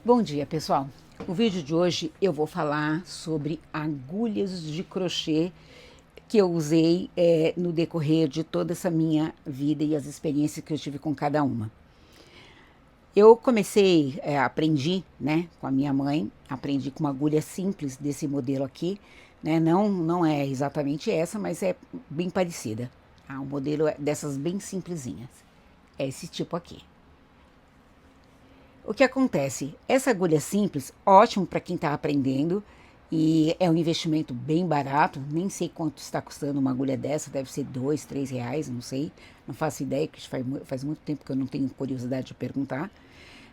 Bom dia, pessoal. No vídeo de hoje eu vou falar sobre agulhas de crochê que eu usei no decorrer de toda essa minha vida e as experiências que eu tive com cada uma. Eu comecei, aprendi, né, com a minha mãe, aprendi com uma agulha simples desse modelo aqui, né, não é exatamente essa, mas é bem parecida. O modelo é dessas bem simplesinhas, é esse tipo aqui. O que acontece? Essa agulha simples, ótimo para quem está aprendendo e é um investimento bem barato. Nem sei quanto está custando uma agulha dessa, deve ser R$ 2, R$ 3, não sei, não faço ideia, que faz muito tempo que eu não tenho curiosidade de perguntar,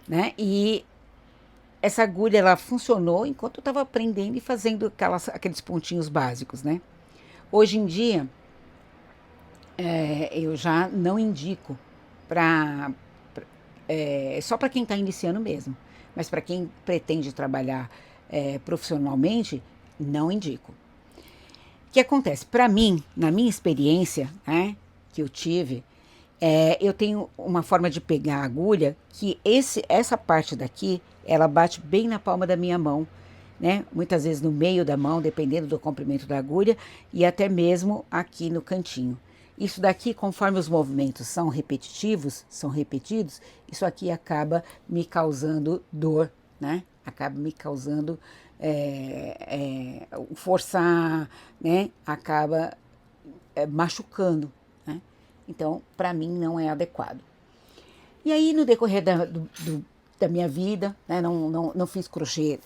né? E essa agulha ela funcionou enquanto eu estava aprendendo e fazendo aqueles pontinhos básicos, né? Hoje em dia eu já não indico para só para quem está iniciando mesmo. Mas para quem pretende trabalhar profissionalmente, não indico. O que acontece? Para mim, na minha experiência, né, que eu tive, eu tenho uma forma de pegar a agulha que essa parte daqui, ela bate bem na palma da minha mão, né? Muitas vezes no meio da mão, dependendo do comprimento da agulha, e até mesmo aqui no cantinho. Isso daqui, conforme os movimentos são repetitivos, são repetidos, isso aqui acaba me causando dor, né? Acaba me causando forçar, né? Acaba machucando, né? Então, para mim, não é adequado. E aí, no decorrer da minha vida, né, não fiz crochê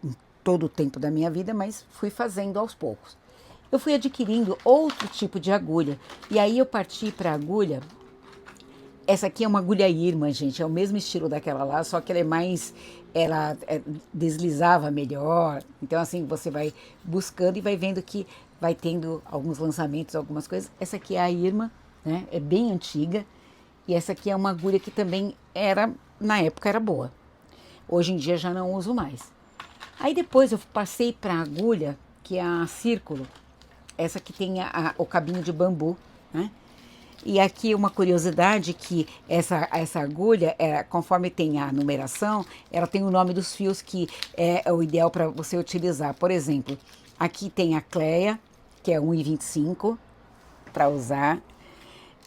em todo o tempo da minha vida, mas fui fazendo aos poucos. Eu fui adquirindo outro tipo de agulha. E aí eu parti para a agulha. Essa aqui é uma agulha Irma, gente. É o mesmo estilo daquela lá, só que ela é mais. Ela deslizava melhor. Então, assim, você vai buscando e vai vendo que vai tendo alguns lançamentos, algumas coisas. Essa aqui é a Irma, né? É bem antiga. E essa aqui é uma agulha que também era, na época, era boa. Hoje em dia já não uso mais. Aí depois eu passei para a agulha, que é a Círculo. Essa que tem o cabinho de bambu, né? E aqui uma curiosidade que essa agulha, conforme tem a numeração, ela tem o nome dos fios que é o ideal para você utilizar. Por exemplo, aqui tem a Cleia, que é 1,25 para usar.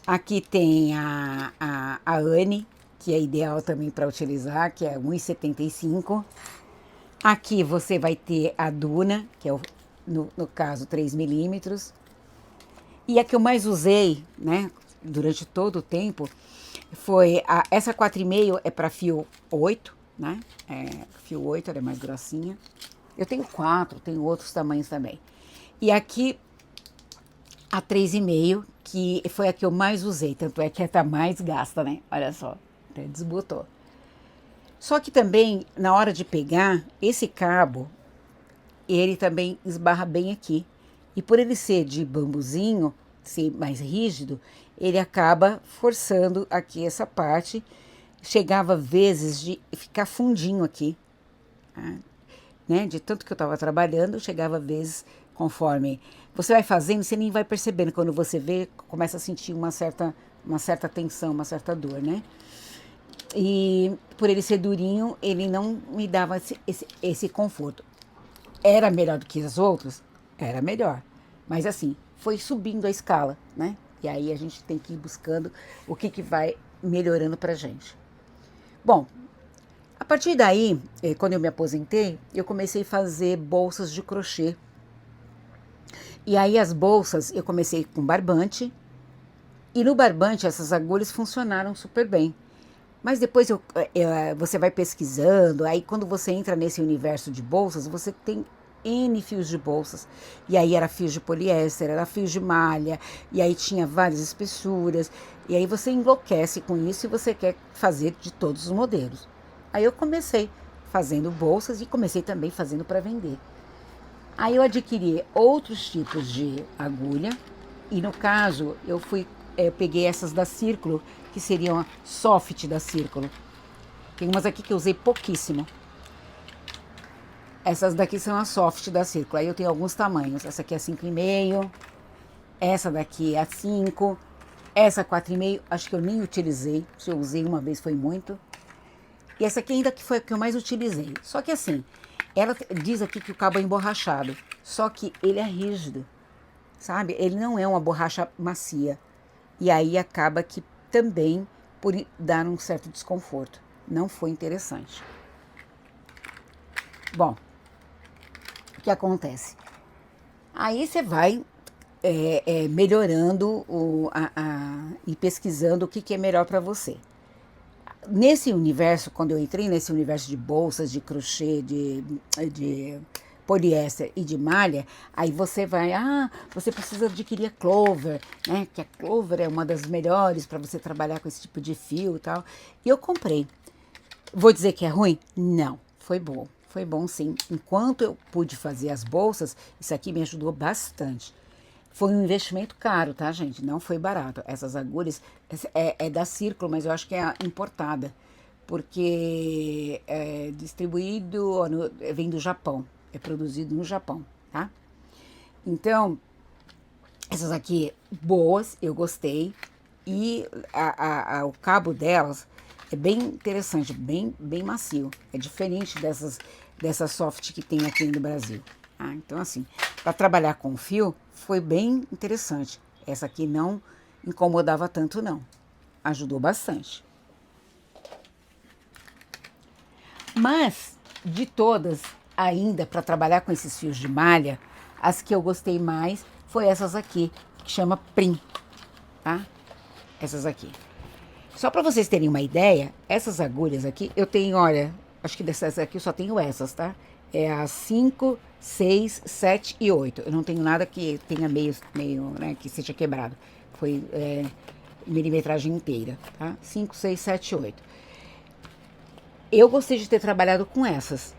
Aqui tem a Anne, que é ideal também para utilizar, que é 1,75. Aqui você vai ter a Duna, que é no caso 3 milímetros. E a que eu mais usei, né, durante todo o tempo, foi essa 4,5 é para fio 8, né? Fio 8, ela é mais grossinha. Eu tenho 4, tenho outros tamanhos também. E aqui a 3,5, que foi a que eu mais usei, tanto é que é a mais gasta, né? Olha só, até desbotou. Só que também, na hora de pegar, esse cabo, ele também esbarra bem aqui. E por ele ser de bambuzinho, ser mais rígido, ele acaba forçando aqui essa parte. Chegava vezes de ficar fundinho aqui, tá? Né? De tanto que eu estava trabalhando, chegava vezes, conforme você vai fazendo, você nem vai percebendo. Quando você vê, começa a sentir uma certa tensão, uma certa dor, né? E por ele ser durinho, ele não me dava esse conforto. Era melhor do que as outras? Era melhor. Mas assim, foi subindo a escala, né? E aí a gente tem que ir buscando o que vai melhorando pra gente. Bom, a partir daí, quando eu me aposentei, eu comecei a fazer bolsas de crochê. E aí as bolsas, eu comecei com barbante. E no barbante essas agulhas funcionaram super bem. Mas depois você vai pesquisando, aí quando você entra nesse universo de bolsas, você tem N fios de bolsas. E aí era fios de poliéster, era fios de malha, e aí tinha várias espessuras. E aí você enlouquece com isso e você quer fazer de todos os modelos. Aí eu comecei fazendo bolsas e comecei também fazendo para vender. Aí eu adquiri outros tipos de agulha e no caso eu peguei essas da Círculo, que seriam a soft da Círculo. Tem umas aqui que eu usei pouquíssimo. Essas daqui são as soft da Círculo. Aí eu tenho alguns tamanhos. Essa aqui é 5,5. Essa daqui é a 5. Essa 4,5, acho que eu nem utilizei. Se eu usei uma vez foi muito. E essa aqui ainda que foi a que eu mais utilizei. Só que assim, ela diz aqui que o cabo é emborrachado, só que ele é rígido, sabe? Ele não é uma borracha macia. E aí acaba que também por dar um certo desconforto. Não foi interessante. Bom, o que acontece? Aí você vai melhorando e pesquisando o que é melhor para você. Nesse universo, quando eu entrei nesse universo de bolsas, de crochê, de poliéster e de malha, aí você vai, você precisa adquirir a Clover, né? Que a Clover é uma das melhores para você trabalhar com esse tipo de fio e tal. E eu comprei. Vou dizer que é ruim? Não, foi bom. Foi bom sim. Enquanto eu pude fazer as bolsas, isso aqui me ajudou bastante. Foi um investimento caro, tá, gente? Não foi barato. Essas agulhas é da Círculo, mas eu acho que é importada. Porque é distribuído, vem do Japão. É produzido no Japão, tá? Então, essas aqui, boas, eu gostei. E o cabo delas é bem interessante, bem macio. É diferente dessas soft que tem aqui no Brasil. Então, assim, para trabalhar com fio, foi bem interessante. Essa aqui não incomodava tanto, não. Ajudou bastante. Mas, de todas, ainda para trabalhar com esses fios de malha, as que eu gostei mais foi essas aqui, que chama Prim, tá? Essas aqui. Só para vocês terem uma ideia, essas agulhas aqui, eu tenho, olha, acho que dessas aqui eu só tenho essas, tá? É as 5, 6, 7 e 8. Eu não tenho nada que tenha meio né, que seja quebrado. Foi milimetragem inteira, tá? 5, 6, 7 e 8. Eu gostei de ter trabalhado com essas.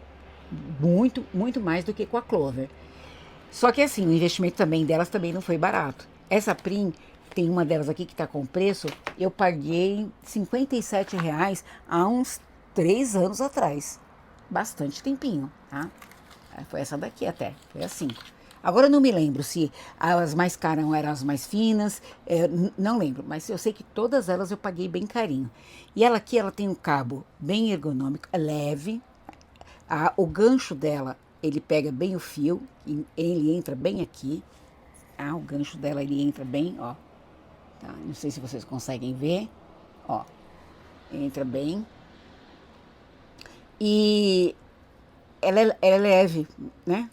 Muito, muito mais do que com a Clover. Só que assim, o investimento também delas também não foi barato. Essa Prim, tem uma delas aqui que tá com preço, eu paguei R$57 há uns 3 anos atrás. Bastante tempinho, tá? Foi essa daqui até, foi assim. Agora eu não me lembro se as mais caras eram as mais finas, não lembro, mas eu sei que todas elas eu paguei bem carinho. E ela aqui, ela tem um cabo bem ergonômico, é leve, o gancho dela, ele pega bem o fio, ele entra bem aqui, o gancho dela ele entra bem, ó, tá? Não sei se vocês conseguem ver, ó, entra bem. E ela é leve, né?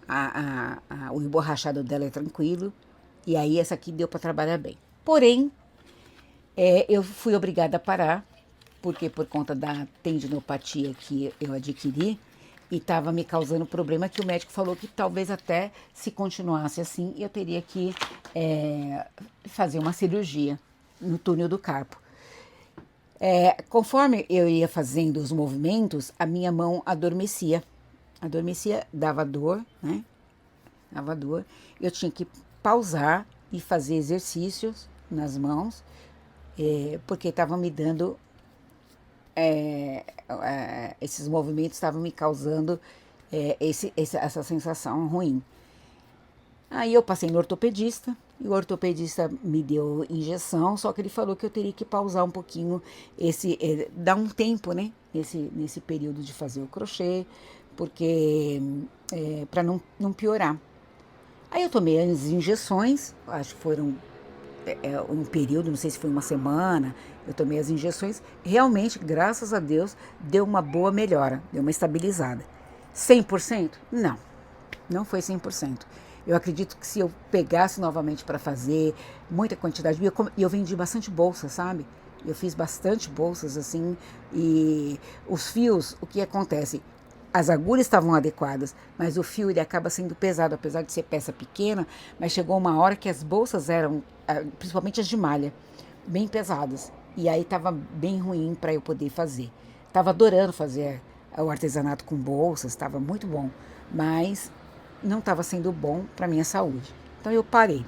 O emborrachado dela é tranquilo. E aí essa aqui deu para trabalhar bem. Porém, eu fui obrigada a parar, porque por conta da tendinopatia que eu adquiri, e estava me causando problema que o médico falou que talvez até se continuasse assim, eu teria que fazer uma cirurgia no túnel do carpo. Conforme eu ia fazendo os movimentos, a minha mão adormecia. Adormecia, dava dor, né? Dava dor. Eu tinha que pausar e fazer exercícios nas mãos, porque estavam me dando. Esses movimentos estavam me causando essa sensação ruim. Aí eu passei no ortopedista, e o ortopedista me deu injeção, só que ele falou que eu teria que pausar um pouquinho, dar um tempo, né, nesse período de fazer o crochê, porque para não piorar. Aí eu tomei as injeções, acho que foram um período, não sei se foi uma semana, eu tomei as injeções, realmente, graças a Deus, deu uma boa melhora, deu uma estabilizada. 100%? Não, não foi 100%. Eu acredito que se eu pegasse novamente para fazer muita quantidade, e eu vendi bastante bolsa, sabe? Eu fiz bastante bolsas assim, e os fios, o que acontece? As agulhas estavam adequadas, mas o fio ele acaba sendo pesado, apesar de ser peça pequena, mas chegou uma hora que as bolsas eram, principalmente as de malha, bem pesadas. E aí estava bem ruim para eu poder fazer. Estava adorando fazer o artesanato com bolsas, estava muito bom, mas não estava sendo bom para minha saúde. Então eu parei.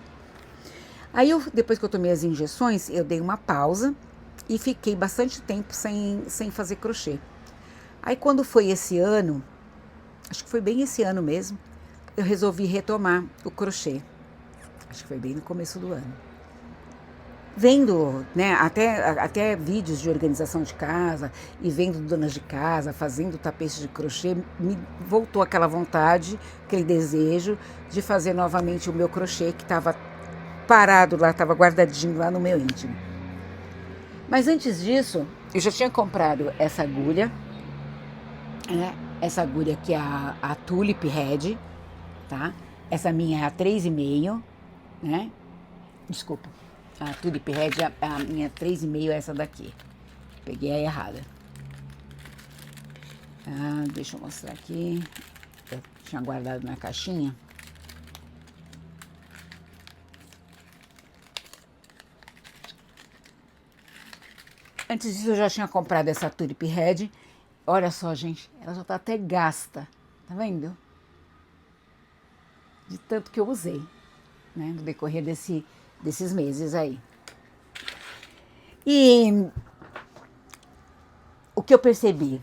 Aí depois que eu tomei as injeções, eu dei uma pausa e fiquei bastante tempo sem fazer crochê. Aí quando foi esse ano, acho que foi bem esse ano mesmo, eu resolvi retomar o crochê. Acho que foi bem no começo do ano. vendo, né, até vídeos de organização de casa e vendo donas de casa fazendo tapete de crochê, me voltou aquela vontade, aquele desejo de fazer novamente o meu crochê que estava parado lá, estava guardadinho lá no meu íntimo. Mas antes disso, eu já tinha comprado essa agulha, né? Essa agulha aqui é a Tulip Red, tá? Essa minha é a 3,5, né? Desculpa, a Tulip Red, a minha 3,5 é essa daqui. Peguei a errada. Deixa eu mostrar aqui. Eu tinha guardado na caixinha. Antes disso eu já tinha comprado essa Tulip Red. Olha só, gente, ela já tá até gasta, tá vendo? De tanto que eu usei, né, no decorrer desses meses aí. E o que eu percebi?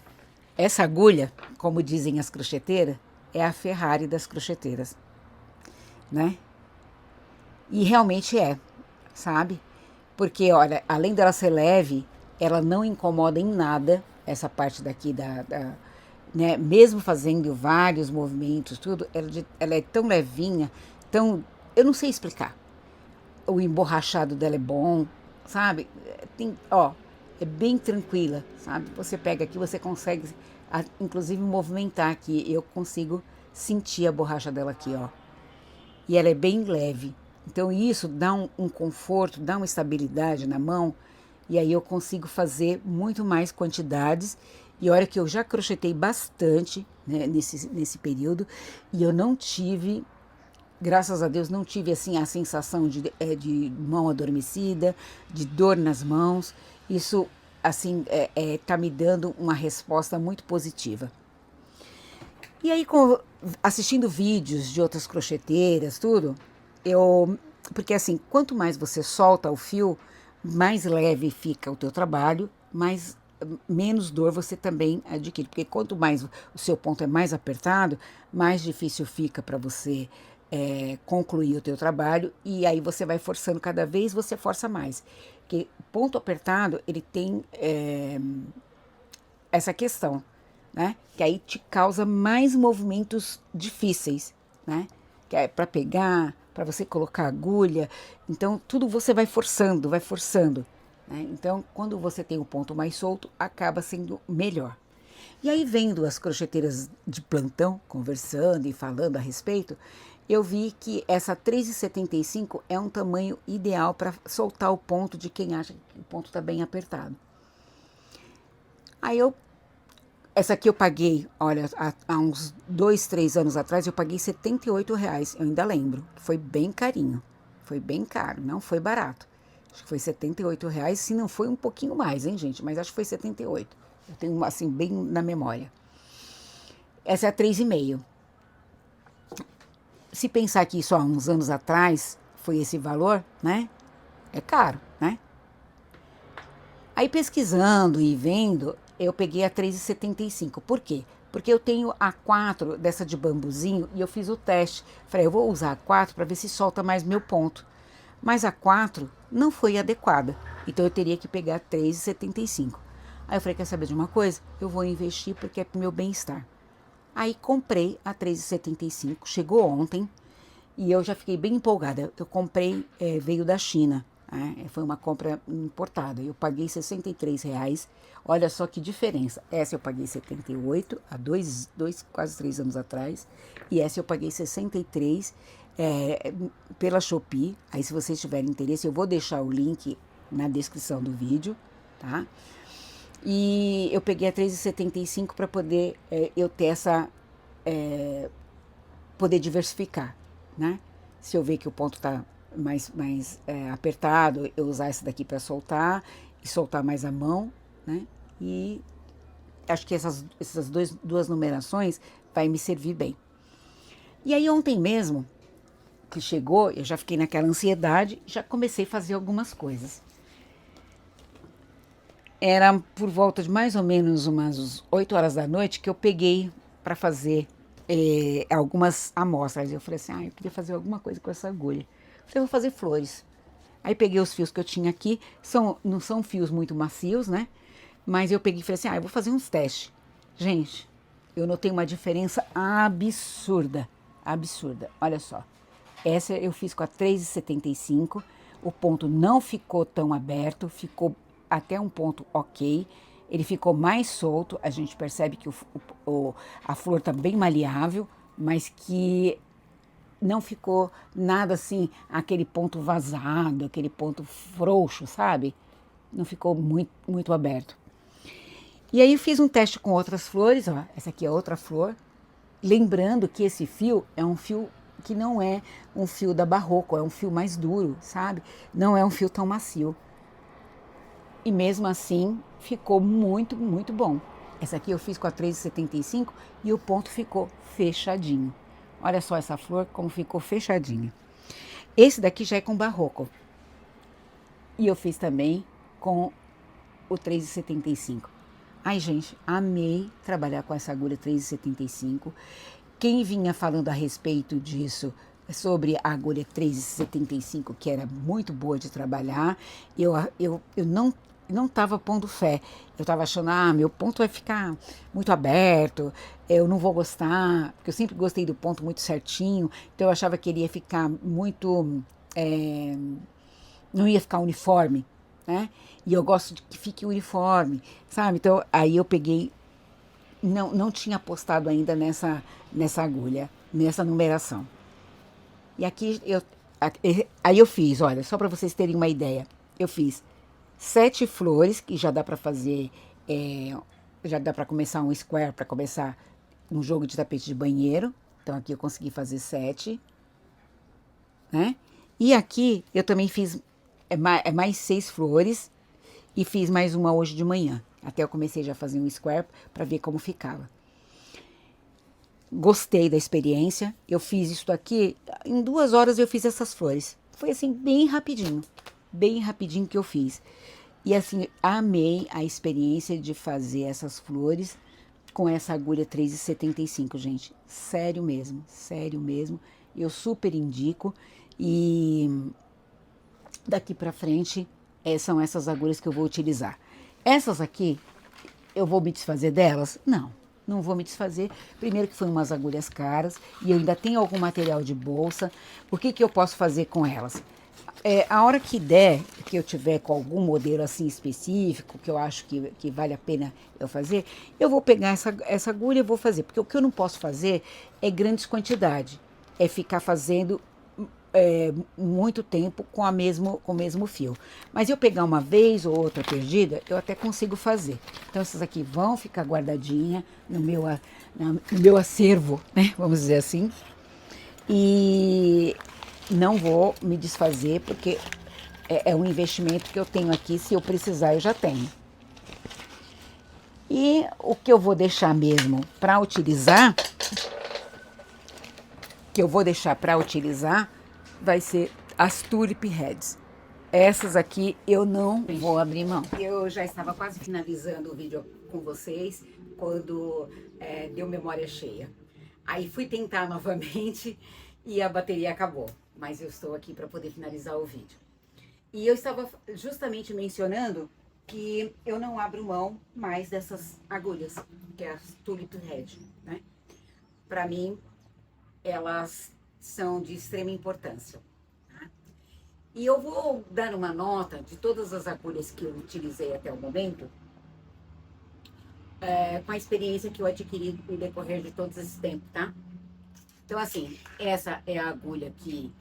Essa agulha, como dizem as crocheteiras, é a Ferrari das crocheteiras, né? E realmente é, sabe? Porque, olha, além dela ser leve, ela não incomoda em nada essa parte daqui né? Mesmo fazendo vários movimentos, tudo, ela é tão levinha, tão, eu não sei explicar. O emborrachado dela é bom, sabe? É bem tranquila, sabe? Você pega aqui, você consegue, inclusive, movimentar aqui. Eu consigo sentir a borracha dela aqui, ó. E ela é bem leve. Então isso dá um conforto, dá uma estabilidade na mão. E aí eu consigo fazer muito mais quantidades. E olha que eu já crochetei bastante, né, nesse período. E eu não tive, graças a Deus, não tive assim a sensação de mão adormecida, de dor nas mãos. Isso assim tá me dando uma resposta muito positiva. E aí, assistindo vídeos de outras crocheteiras, tudo, porque assim, quanto mais você solta o fio, mais leve fica o teu trabalho, menos dor você também adquire. Porque quanto mais o seu ponto é mais apertado, mais difícil fica para você concluir o teu trabalho, e aí você vai forçando cada vez, você força mais. Porque ponto apertado, ele tem essa questão, né? Que aí te causa mais movimentos difíceis, né? Que é para pegar, para você colocar agulha. Então, tudo você vai forçando, né? Então, quando você tem o ponto mais solto, acaba sendo melhor. E aí, vendo as crocheteiras de plantão, conversando e falando a respeito, eu vi que essa 3,75 é um tamanho ideal para soltar o ponto de quem acha que o ponto está bem apertado. Aí essa aqui eu paguei, olha, há uns 2, 3 anos atrás, eu paguei R$78, eu ainda lembro. Foi bem carinho, foi bem caro, não foi barato. Acho que foi R$78, se não foi um pouquinho mais, hein, gente? Mas acho que foi 78. Eu tenho, assim, bem na memória. Essa é a 3,5. Se pensar que isso há uns anos atrás foi esse valor, né? É caro, né? Aí pesquisando e vendo, eu peguei a 3,75. Por quê? Porque eu tenho a 4 dessa de bambuzinho e eu fiz o teste. Falei, eu vou usar a 4 para ver se solta mais meu ponto. Mas a 4 não foi adequada. Então eu teria que pegar a 3,75. Aí eu falei, quer saber de uma coisa? Eu vou investir porque é pro meu bem-estar. Aí comprei a 3,75. Chegou ontem e eu já fiquei bem empolgada. Eu comprei, veio da China. Foi uma compra importada. Eu paguei R$63. Olha só que diferença. Essa eu paguei 78 há quase 3 anos atrás. E essa eu paguei 63 pela Shopee. Aí, se vocês tiverem interesse, eu vou deixar o link na descrição do vídeo, tá? E eu peguei a 3,75 para poder eu ter essa poder diversificar, né? Se eu ver que o ponto tá mais apertado, eu usar essa daqui para soltar e soltar mais a mão, né? E acho que essas duas numerações vai me servir bem. E aí ontem mesmo que chegou, eu já fiquei naquela ansiedade, já comecei a fazer algumas coisas. Era por volta de mais ou menos umas 8 horas da noite que eu peguei para fazer algumas amostras. Eu falei assim, eu queria fazer alguma coisa com essa agulha. Eu falei, vou fazer flores. Aí peguei os fios que eu tinha aqui, não são fios muito macios, né? Mas eu peguei e falei assim, eu vou fazer uns testes. Gente, eu notei uma diferença absurda, absurda. Olha só, essa eu fiz com a 3,75, o ponto não ficou tão aberto, ficou até um ponto ok. Ele ficou mais solto, a gente percebe que a flor tá bem maleável, mas que não ficou nada assim, aquele ponto vazado, aquele ponto frouxo, sabe? Não ficou muito aberto. E aí eu fiz um teste com outras flores, ó, essa aqui é outra flor. Lembrando que esse fio é um fio que não é um fio da Barroco, é um fio mais duro, sabe? Não é um fio tão macio. E mesmo assim ficou muito bom. Essa aqui eu fiz com a 3,75 e o ponto ficou fechadinho. Olha só essa flor como ficou fechadinha. Esse daqui já é com Barroco. E eu fiz também com o 3,75. Ai, gente, amei trabalhar com essa agulha 3,75. Quem vinha falando a respeito disso, sobre a agulha 3,75, que era muito boa de trabalhar, eu não estava pondo fé. Eu estava achando, meu ponto vai ficar muito aberto, eu não vou gostar, porque eu sempre gostei do ponto muito certinho, então eu achava que ele ia ficar muito, não ia ficar uniforme, né? E eu gosto de que fique uniforme, sabe? Então aí eu peguei, não tinha apostado ainda nessa agulha, nessa numeração. E aqui aí eu fiz, olha, só para vocês terem uma ideia, eu fiz 7 flores, que já dá para fazer, já dá para começar um square, para começar um jogo de tapete de banheiro. Então aqui eu consegui fazer 7, né? E aqui eu também fiz mais 6 flores e fiz mais uma hoje de manhã. Até eu comecei já a fazer um square para ver como ficava. Gostei da experiência. Eu fiz isso aqui, em 2 horas eu fiz essas flores. Foi assim, bem rapidinho que eu fiz. E assim, amei a experiência de fazer essas flores com essa agulha 3,75, gente. Sério mesmo. Eu super indico. E daqui pra frente, são essas agulhas que eu vou utilizar. Essas aqui, eu vou me desfazer delas? Não vou me desfazer. Primeiro que foram umas agulhas caras e eu ainda tenho algum material de bolsa. O que eu posso fazer com elas? A hora que der, que eu tiver com algum modelo assim específico, que eu acho que vale a pena eu fazer, eu vou pegar essa agulha e vou fazer. Porque o que eu não posso fazer é grandes quantidades. É ficar fazendo muito tempo com o mesmo fio. Mas eu pegar uma vez ou outra perdida, eu até consigo fazer. Então essas aqui vão ficar guardadinha no meu acervo, né? Vamos dizer assim. E não vou me desfazer, porque é um investimento que eu tenho aqui, se eu precisar eu já tenho. E o que eu vou deixar mesmo para utilizar, vai ser as Tulip Heads. Essas aqui eu não vou abrir mão. Eu já estava quase finalizando o vídeo com vocês quando deu memória cheia. Aí fui tentar novamente e a bateria acabou. Mas eu estou aqui para poder finalizar o vídeo. E eu estava justamente mencionando que eu não abro mão mais dessas agulhas, que é as Tulip Head, né? Para mim, elas são de extrema importância. Tá? E eu vou dar uma nota de todas as agulhas que eu utilizei até o momento, com a experiência que eu adquiri no decorrer de todo esse tempo, tá? Então, assim, essa é a agulha que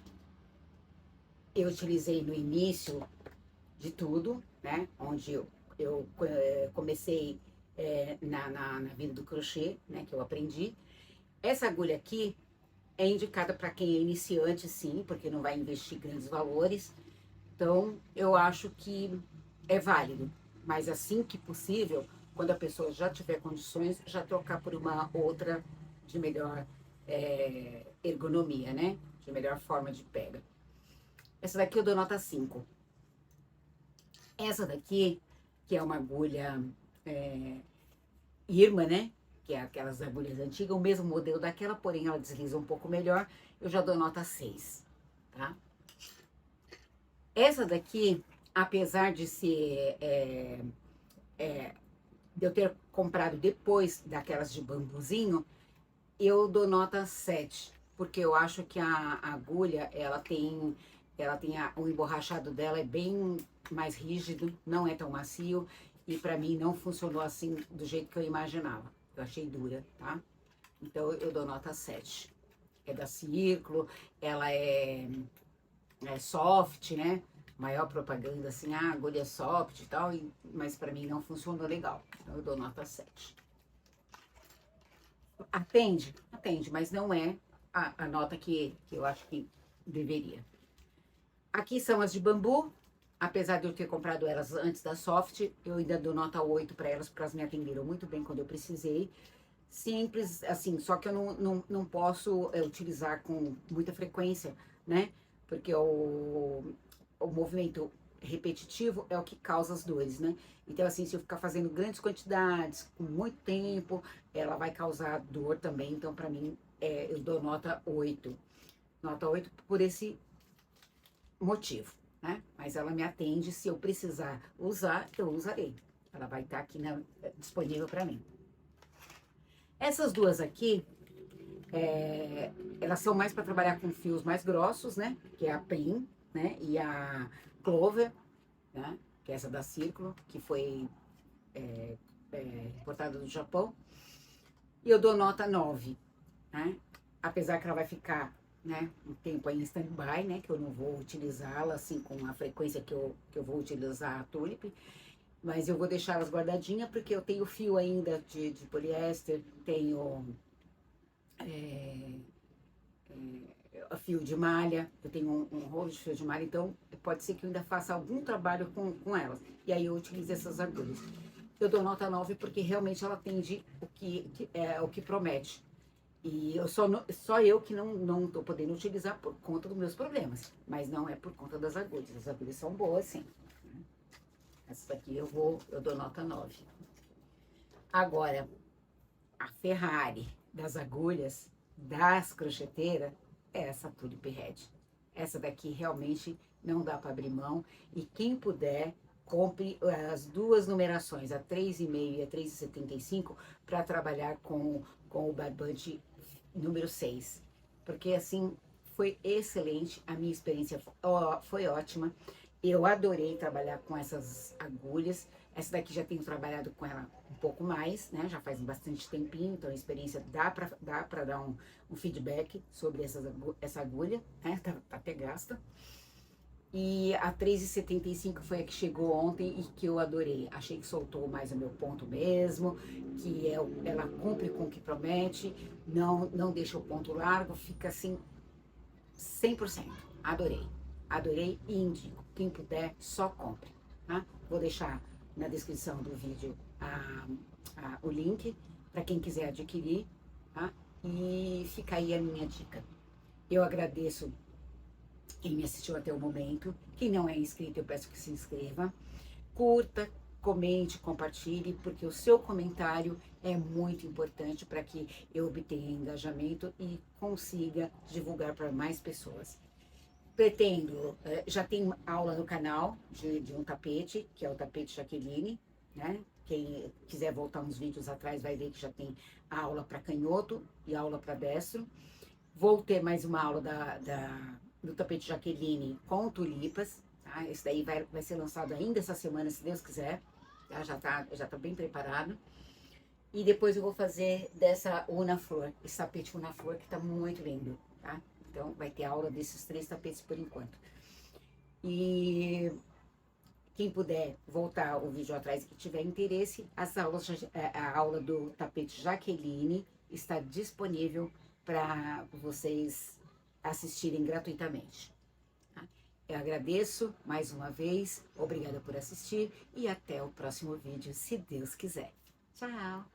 eu utilizei no início de tudo, né? Onde eu comecei na vida do crochê, né? Que eu aprendi. Essa agulha aqui é indicada para quem é iniciante, sim, porque não vai investir grandes valores. Então, eu acho que é válido. Mas assim que possível, quando a pessoa já tiver condições, já trocar por uma outra de melhor ergonomia, né? De melhor forma de pega. Essa daqui eu dou nota 5. Essa daqui, que é uma agulha Irma, né? Que é aquelas agulhas antigas, o mesmo modelo daquela, porém ela desliza um pouco melhor, eu já dou nota 6, tá? Essa daqui, apesar de ser de eu ter comprado depois daquelas de bambuzinho, eu dou nota 7, porque eu acho que a agulha, o emborrachado dela é bem mais rígido, não é tão macio, e pra mim não funcionou assim do jeito que eu imaginava. Eu achei dura, tá? Então eu dou nota 7. É da Círculo, ela é soft, né? Maior propaganda assim, agulha é soft e tal, mas pra mim não funcionou legal. Então eu dou nota 7. Atende? Atende, mas não é a nota que eu acho que deveria. Aqui são as de bambu. Apesar de eu ter comprado elas antes da soft, eu ainda dou nota 8 para elas, porque elas me atenderam muito bem quando eu precisei. Simples, assim, só que eu não posso utilizar com muita frequência, né? Porque o movimento repetitivo é o que causa as dores, né? Então, assim, se eu ficar fazendo grandes quantidades, com muito tempo, ela vai causar dor também. Então, para mim, eu dou nota 8. Nota 8 por esse motivo, né? Mas ela me atende, se eu precisar usar, eu usarei. Ela vai estar aqui disponível para mim. Essas duas aqui, elas são mais para trabalhar com fios mais grossos, né? Que é a Prim, né? E a Clover, né? Que é essa da Círculo, que foi importada do Japão. E eu dou nota 9, né? Apesar que ela vai ficar, né, um tempo aí em stand-by, né? Que eu não vou utilizá-la assim com a frequência que eu vou utilizar a Tulip. Mas eu vou deixar elas guardadinhas porque eu tenho fio ainda de poliéster, tenho fio de malha, eu tenho um rolo de fio de malha, então pode ser que eu ainda faça algum trabalho com elas. E aí eu utilizo essas agulhas. Eu dou nota 9 porque realmente ela atende o que promete. E só eu que não tô podendo utilizar por conta dos meus problemas. Mas não é por conta das agulhas. As agulhas são boas, sim. Essa daqui eu dou nota 9. Agora, a Ferrari das agulhas, das crocheteiras, é essa Tulip Red. Essa daqui realmente não dá para abrir mão. E quem puder, compre as duas numerações, a 3,5 e a 3,75, para trabalhar com o barbante número 6. Porque assim, foi excelente, a minha experiência foi ótima. Eu adorei trabalhar com essas agulhas. Essa daqui já tenho trabalhado com ela um pouco mais, né? Já faz bastante tempinho, então a experiência dá pra dar um feedback sobre essa agulha, né? Tá até gasta. E a 3,75 foi a que chegou ontem e que eu adorei. Achei que soltou mais o meu ponto mesmo, que ela cumpre com o que promete, não deixa o ponto largo, fica assim 100%. Adorei. Adorei e indico. Quem puder, só compre. Tá? Vou deixar na descrição do vídeo o link para quem quiser adquirir. Tá? E fica aí a minha dica. Eu agradeço quem me assistiu até o momento. Quem não é inscrito, eu peço que se inscreva. Curta, comente, compartilhe, porque o seu comentário é muito importante para que eu obtenha engajamento e consiga divulgar para mais pessoas. Pretendo, já tem aula no canal de um tapete, que é o tapete Jaqueline, né? Quem quiser voltar uns vídeos atrás vai ver que já tem aula para canhoto e aula para destro. Vou ter mais uma aula do tapete Jaqueline com tulipas, tá? Esse daí vai ser lançado ainda essa semana, se Deus quiser, tá? Já tá bem preparado. E depois eu vou fazer dessa Unaflor, esse tapete Unaflor que tá muito lindo, tá? Então vai ter aula desses 3 tapetes por enquanto. E quem puder voltar o vídeo atrás e que tiver interesse, a aula do tapete Jaqueline está disponível para vocês assistirem gratuitamente. Tá? Eu agradeço mais uma vez, obrigada por assistir e até o próximo vídeo, se Deus quiser. Tchau!